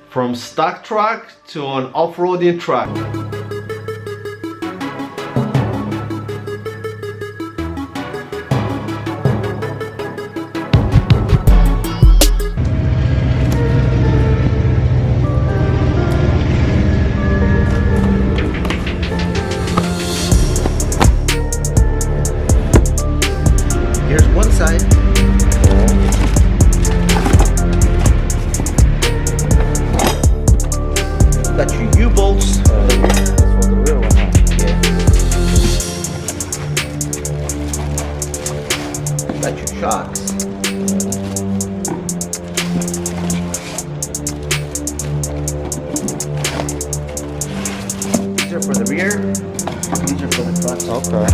from stock truck to an off-roading truck. Here's one side. Got your U-bolts. That's for the rear one, huh? Yeah. Got your shocks. These are for the rear. These are for the front. Okay.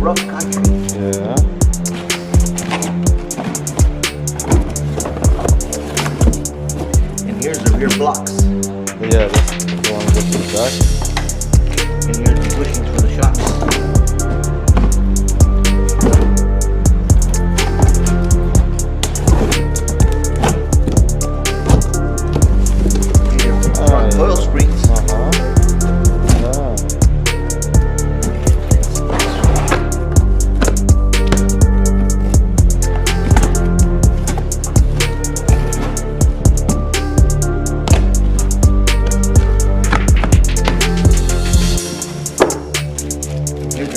Rough Country. Yeah. And here's the rear blocks. Yeah, that's the one that goes to the back. And here's the bushings for the shocks. Here's the front coil springs. Uh-huh. Yeah. Here's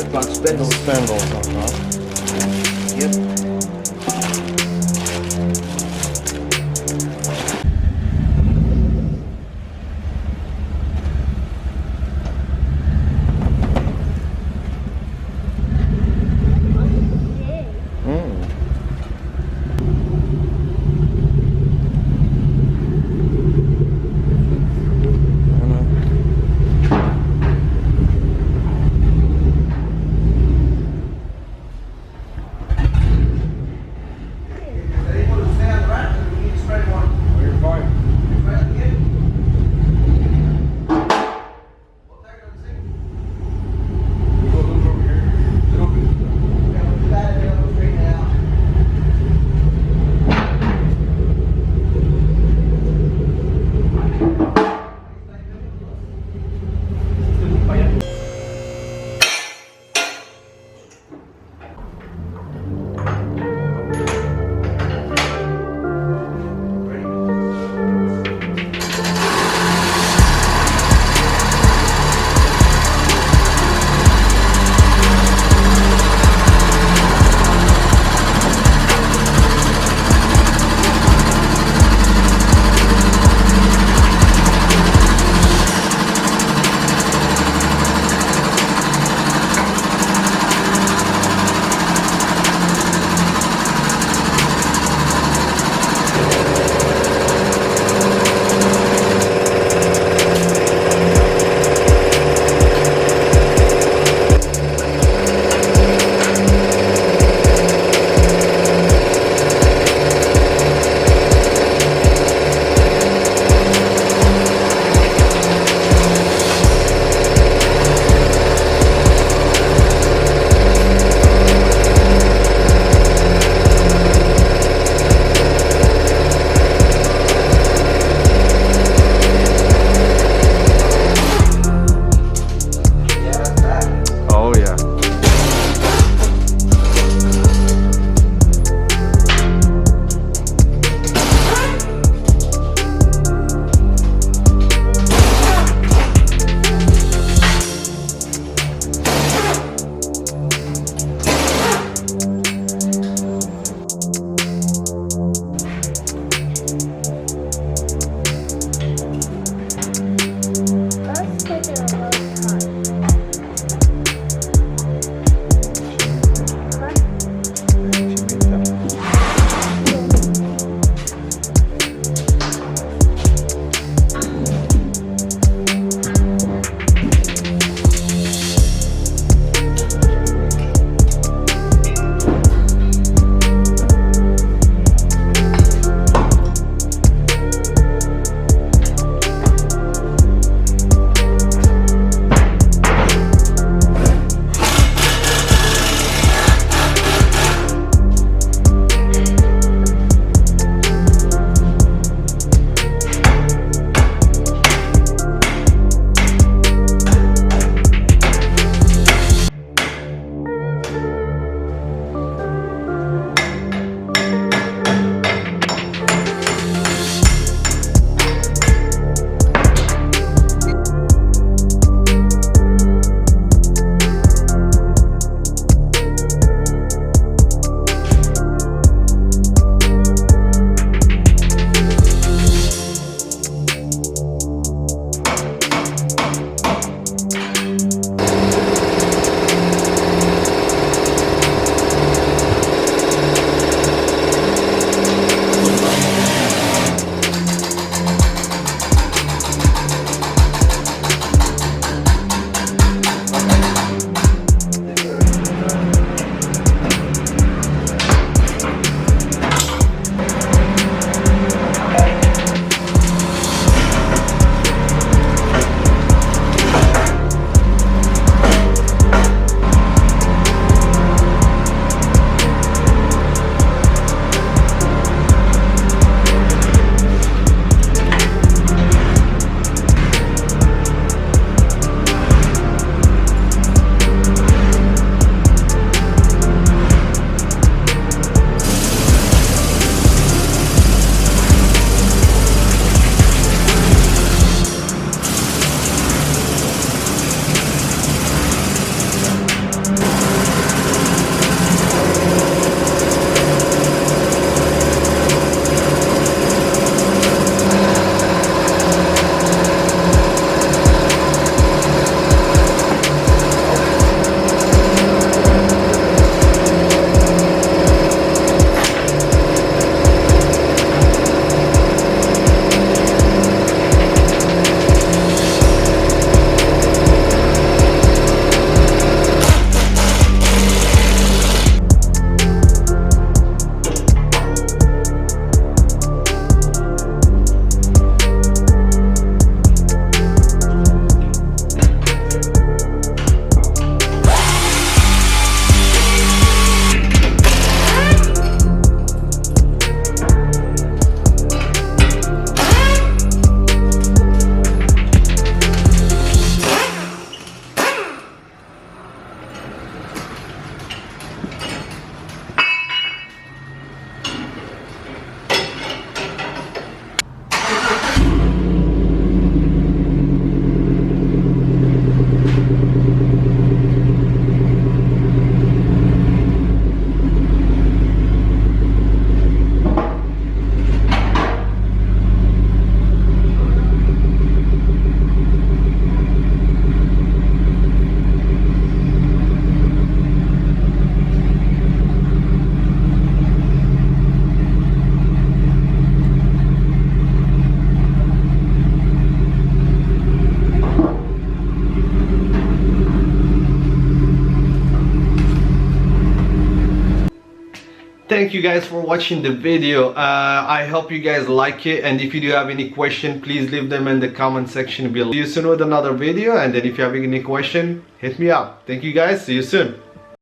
thank you guys for watching the video. I hope you guys like it, and if you do have any question, please leave them in the comment section below. See you soon with another video, and then if you have any question, hit me up. Thank you guys, see you soon.